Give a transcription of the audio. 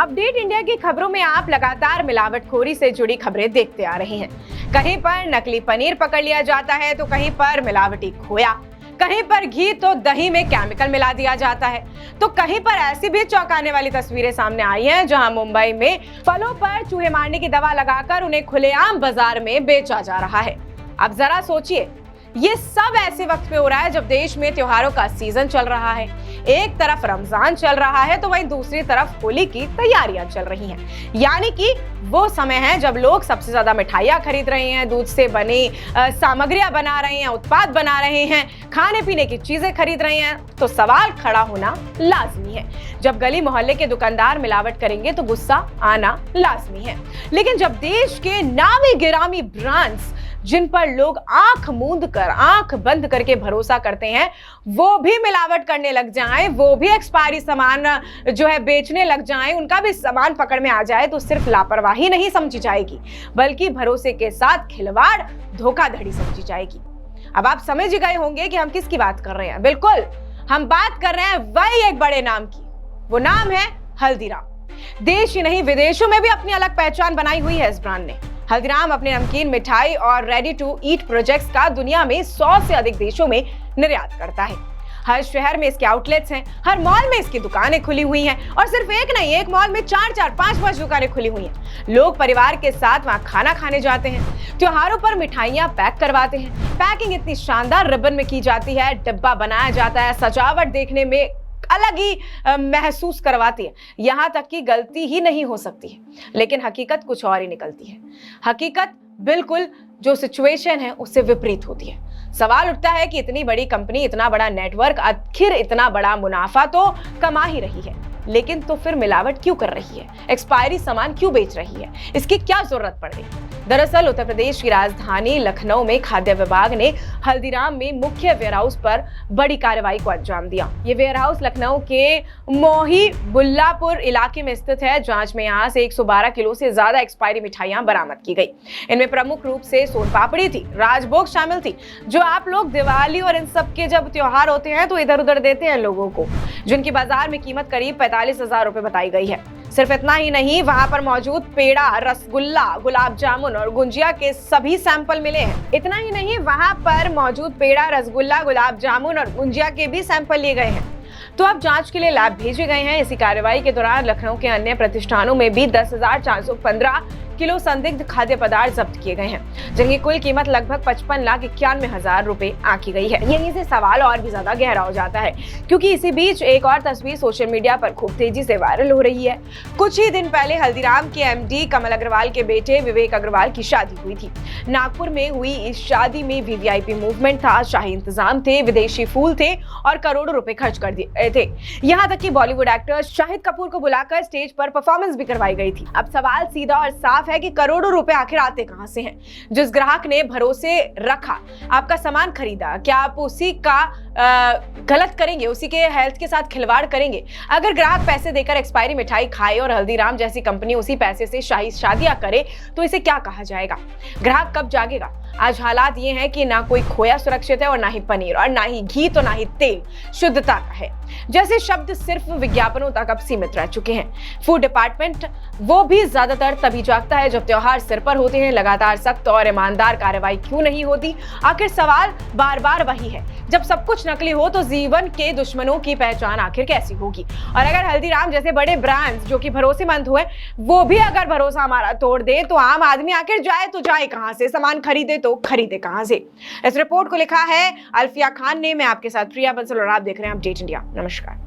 Update India की खबरों में आप लगातार मिलावटखोरी से जुड़ी खबरें देखते आ रहे हैं। कहीं पर नकली पनीर पकड़ लिया जाता है तो कहीं पर मिलावटी खोया, कहीं पर घी तो दही में केमिकल मिला दिया जाता है, तो कहीं पर ऐसी भी चौंकाने वाली तस्वीरें सामने आई हैं जहां मुंबई में फलों पर चूहे मारने की दवा लगाकर उन्हें खुलेआम बाजार में बेचा जा रहा है। अब जरा सोचिए, ये सब ऐसे वक्त पे हो रहा है जब देश में त्योहारों का सीजन चल रहा है। एक तरफ रमजान चल रहा है तो वहीं दूसरी तरफ होली की तैयारियां चल रही हैं। यानी कि वो समय है जब लोग सबसे ज्यादा मिठाइयां खरीद रहे हैं, दूध से बनी सामग्रियां बना रहे हैं, उत्पाद बना रहे हैं, खाने पीने की चीजें खरीद रहे हैं। तो सवाल खड़ा होना लाजमी है, जब गली मोहल्ले के दुकानदार मिलावट करेंगे तो गुस्सा आना लाजमी है। लेकिन जब देश के नामी गिरामी ब्रांड्स जिन पर लोग आंख मूंद कर, आंख बंद करके भरोसा करते हैं, वो भी मिलावट करने लग जाएं, वो भी एक्सपायरी सामान जो है बेचने लग जाएं, उनका भी सामान पकड़ में आ जाए, तो सिर्फ लापरवाही नहीं समझी जाएगी बल्कि भरोसे के साथ खिलवाड़, धोखाधड़ी समझी जाएगी। अब आप समझ गए होंगे कि हम किसकी बात कर रहे हैं। बिल्कुल, हम बात कर रहे हैं वही एक बड़े नाम की। वो नाम है हल्दीराम। देश ही नहीं, विदेशों में भी अपनी अलग पहचान बनाई हुई है इस ब्रांड ने। हल्दीराम अपने नमकीन, मिठाई और रेडी टू ईट प्रोजेक्ट्स का दुनिया में 100 से अधिक देशों में निर्यात करता है। हर शहर में इसके आउटलेट्स हैं, हर मॉल में इसकी दुकानें खुली हुई हैं, और सिर्फ एक नहीं, एक मॉल में 4-4, 5-5 दुकानें खुली हुई हैं। लोग परिवार के साथ वहां खाना खाने जाते हैं, त्योहारों पर मिठाइयां पैक करवाते हैं। पैकिंग इतनी शानदार रिबन में की जाती है, डिब्बा बनाया जाता है, सजावट देखने में अलग ही महसूस करवाती है। यहां तक कि गलती ही नहीं हो सकती है, लेकिन हकीकत कुछ और ही निकलती है। हकीकत बिल्कुल जो सिचुएशन है उससे विपरीत होती है। सवाल उठता है कि इतनी बड़ी कंपनी, इतना बड़ा नेटवर्क, आखिर इतना बड़ा मुनाफा तो कमा ही रही है, लेकिन तो फिर मिलावट क्यों कर रही है, एक्सपायरी सामान क्यों बेच रही है, इसकी क्या जरूरत पड़ गई। दरअसल उत्तर प्रदेश की राजधानी लखनऊ में खाद्य विभाग ने हल्दीराम में मुख्य वेयरहाउस पर बड़ी कार्रवाई को अंजाम दिया। ये वेयरहाउस लखनऊ के मोही बुल्लापुर इलाके में स्थित है। जांच में यहां से 112 किलो से ज्यादा एक्सपायरी मिठाइयां बरामद की गई। इनमें प्रमुख रूप से सोन पापड़ी थी, राजभोग शामिल थी, जो आप लोग दिवाली और इन सब के जब त्योहार होते हैं तो इधर उधर देते हैं लोगों को, जिनकी बाजार में कीमत करीब 45,000 रुपए बताई गई है। सिर्फ इतना ही नहीं, वहां पर मौजूद पेड़ा, रसगुल्ला, गुलाब जामुन और गुंजिया के सभी सैंपल मिले हैं। इतना ही नहीं, वहां पर मौजूद पेड़ा, रसगुल्ला, गुलाब जामुन और गुंजिया के भी सैंपल लिए गए हैं। तो अब जांच के लिए लैब भेजे गए हैं। इसी कार्रवाई के दौरान लखनऊ के अन्य प्रतिष्ठानों में भी 10,415 किलो संदिग्ध खाद्य पदार्थ जब्त किए गए हैं, जिनकी कुल कीमत लगभग 55,91,000 रुपए आंकी गई है। यहीं से सवाल और भी ज्यादा गहरा हो जाता है, क्योंकि इसी बीच एक और तस्वीर सोशल मीडिया पर खूब तेजी से वायरल हो रही है। कुछ ही दिन पहले हल्दीराम के एमडी कमल अग्रवाल के बेटे विवेक अग्रवाल की शादी हुई थी। नागपुर में हुई इस शादी में वीवीआईपी मूवमेंट था, शाही इंतजाम थे, विदेशी फूल थे और करोड़ों रुपए खर्च कर दिए थे। यहाँ तक कि बॉलीवुड एक्टर शाहिद कपूर को बुलाकर स्टेज पर परफॉर्मेंस भी करवाई गई थी। अब सवाल सीधा और साफ है कि करोड़ों रुपए आखिर आते कहां से हैं? जिस ग्राहक ने भरोसे रखा, आपका सामान खरीदा, क्या आप उसी का गलत करेंगे, उसी के हेल्थ के साथ खिलवाड़ करेंगे? अगर ग्राहक पैसे देकर एक्सपायरी मिठाई खाए और हल्दीराम जैसी कंपनी उसी पैसे से शाही शादियां करे, तो इसे क्या कहा जाएगा? ग्राहक कब जागेगा? आज हालात ये हैं कि ना कोई खोया सुरक्षित है और ना ही पनीर, और ना ही घी, तो ना ही तेल शुद्धता का है। जैसे शब्द सिर्फ विज्ञापनों तक अब सीमित रह चुके हैं। फूड डिपार्टमेंट वो भी ज्यादातर तभी जागता है जब त्योहार सिर पर होते हैं। लगातार सख्त और ईमानदार कार्रवाई क्यों नहीं होती? आखिर सवाल बार बार वही है। जब सब कुछ नकली हो तो जीवन के दुश्मनों की पहचान आखिर कैसी होगी? और अगर हल्दीराम जैसे बड़े ब्रांड्स जो कि भरोसेमंद हुए, वो भी अगर भरोसा हमारा तोड़ दे, तो आम आदमी आखिर जाए तो जाए कहां से, सामान खरीदे तो खरीदे कहां से? इस रिपोर्ट को लिखा है अल्फिया खान ने। मैं आपके साथ प्रिया बंसल और आप देख रहे हैं अपडेट इंडिया। नमस्कार।